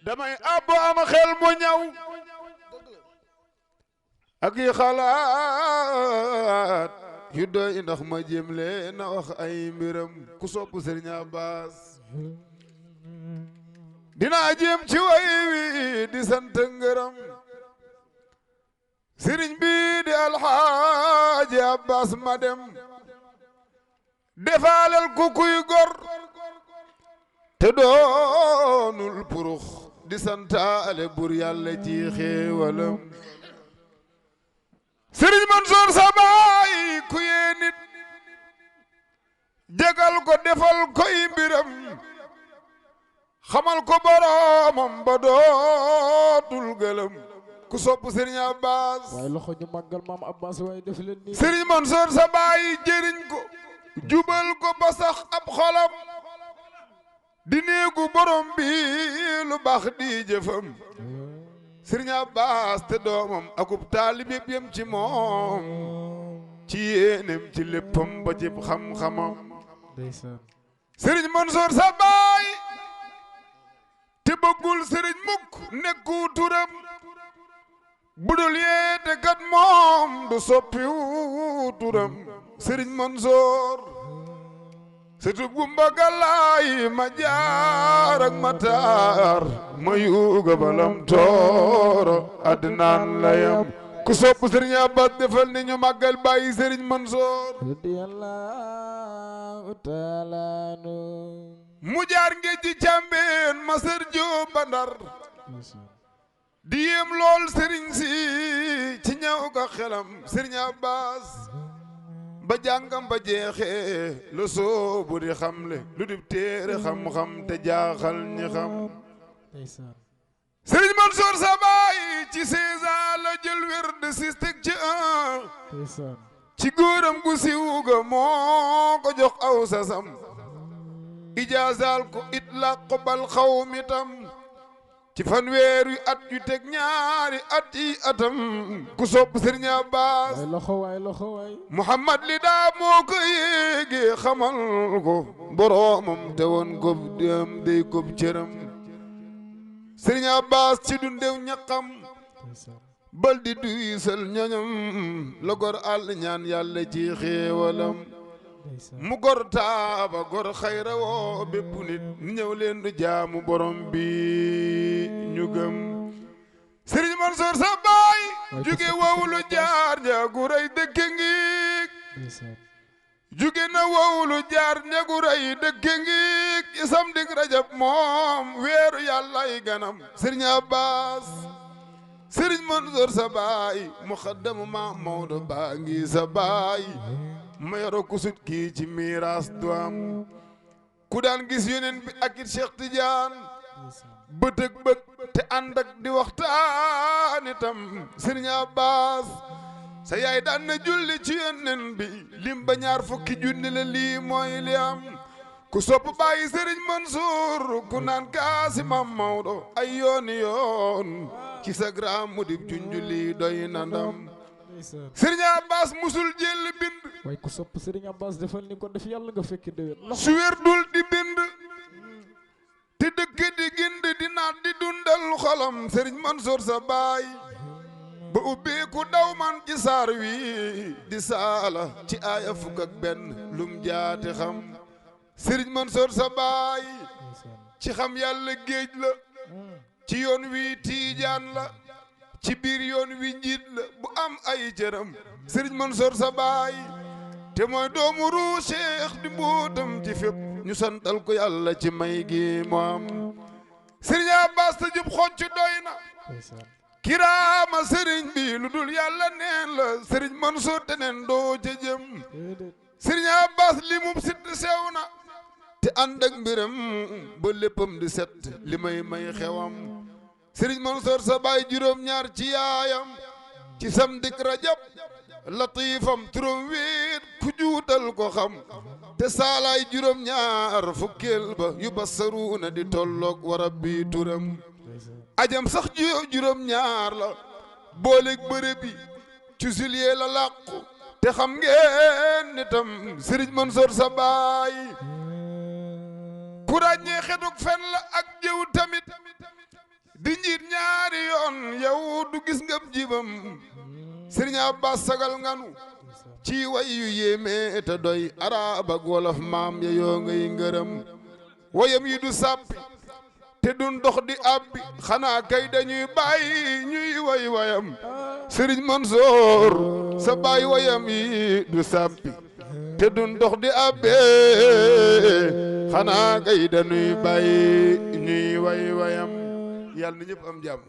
damay abbu am xel mu ñaw ak yi xalaat yu doy ndax ma jéem leen a wax ay mbiram ku sopp Sëriñ Abbas dinaa jéem ci way wi di sant ngërëm sëriñ bi di alxaaji Abbas ma dem defaalal ku kuy gor te doonul purux di santaale bur yàlla ci xéewalam sëriñ Mansoor sa baay ku yee nit jagal ko defal koy mbiram xamal ko boroomam ba dootul gëlëm ku sopp Sëriñ Abbas waaye loxo ñu màggal maam Abbas waaye def leen nii sëriñ Mansoor sa baay jëriñ ko jubal ko ba sax ab xolam di néegu borom bi lu baax di jëfam Sëriñ Abbas te doomam akub taalib yëpp yem ci moom ci yéenem ci léppam ba ci xam-xamam ndeysaan sëriñ Mansoor sa baay te bëggul sëriñ mukk nekku turam budul yeete kat moom du soppiwu turam sëriñ Mansoor sëtub gumba galaay ma jaar ak ma taar ma yuuga balam tooro adnaan layam ku sopp sëriñ Abbas defal ni ñu màggal bàyyi sëriñ Mansoor radiyallahu taala anu mu jaar ngeej ci càmbeen ma sër joo bandar di yéem lool sëriñ si ci ñëw ga xelam sëriñ Abbas ba jàngam ba jeexee lu soobu di xamle lu di téere xam-xam te jaaxal ñi xam ndeysaan sëriñ Mansoor sa baay ci 16 ans la jël wér de sistek ci ndeysaan ci góoram gu siw ga moo ko jox aw sasam ijaasaal ko itlaq ko bal xawmi tam ci fanweeri at yu teg ñaari at yi atam ku sopp Sëriñ Abbas waay loxo waay Muhammad li daa moo ko yéege xamal ko boroomam te woon ko dem day ko cëram Sëriñ Abbas ci dundew ñaqam ndeysaan bal di duysal ñoñam la gor àll ñaan yàlla ci xéewalam ndeysaan mu gor taaba gor xayra woo bépp nit ñëw leen du jaamu borom bi ñu gëm Sëriñ Mansoor sa baay jóge wowlu jaar njaagu rey dëkke ngiig ndeysaan jóge na wowlu jaar njaagu rey dëkke ngiig ci samedi rajab moom weeru yàllay ganam Sëriñ Abbas Sëriñ Mansoor sa baay muxaddamu ma Mawdo baa ngi sa baay ma yoro kusut kii ci miiras du am ku daan gis yeneen bi ak it Cheikh Tidiane bët ak bët te ànd ak di waxtaan itam Sëriñ Abbas sa yaay daan na julli ci yeneen bi lim ba ñaar fukki junni la lii mooy li am ku sopp bàyyi Sëriñ Mansour ku naan kaasi Mam Mawdo ay yooni yoon ci sa gram mu di junjuli doy na ndam Sëriñ Abbas musul jël bind waaye ku sopp Sëriñ Abbas defal ni ko def yàlla nga fekki déwén su wér dul di bind te dëkk di gind di naat di dundal xolam Sëriñ Mansoor sa baay ba ubbeeku daw man ci saar wi di saala ci aaya fukk ak benn lum jaate xam Sëriñ Mansoor sa baay ci xam yàlla géej la ci yoon wi tiijaan la ci biir yoon wi njiit la bu am ay jërëm Sëriñ Mansoor sa baay te mooy doomu ruu Cheikh di mbootam ci fépp ñu santal ko yàlla ci may gi mu am Sëriñ Abbas te jub xocc doy na kiraama sëriñ bi lu dul yàlla neen la Sëriñ Mansoor te neen doo ca jëm Sëriñ Abbas li mum sitt sew na te ànd ak mbiram ba léppam di set li may xewam Sëriñ Mansoor sa baay juróom ñaar ci yaayam ci samdik rajab latifam turam wéet ku juutal ko xam te saalaay juróom ñaar fukkeel ba yu basaruuna di tolloog warab bi turam ajam sax juróom ñaar la booleeg bërëb bi ci juillet la làqu te xam ngeen nitam Sëriñ Mansoor sa baay ku ràññee xetuk fen la ak jëw tamit sëriñ Abbas sagal nganu ci way yu yéeme te doy arab ak wolof maam ya yoo ngay ngërëm wayam yi du sàppi te dun dox di abbi xanaa kay dañuy bàyyi ñuy way wayam sëriñ Mansoor sa bàyyi wayam yi du sàppi te dun dox di abbe xanaa kay dañuy bàyyi ñuy way wayam yàlla na ñëpp am jàmm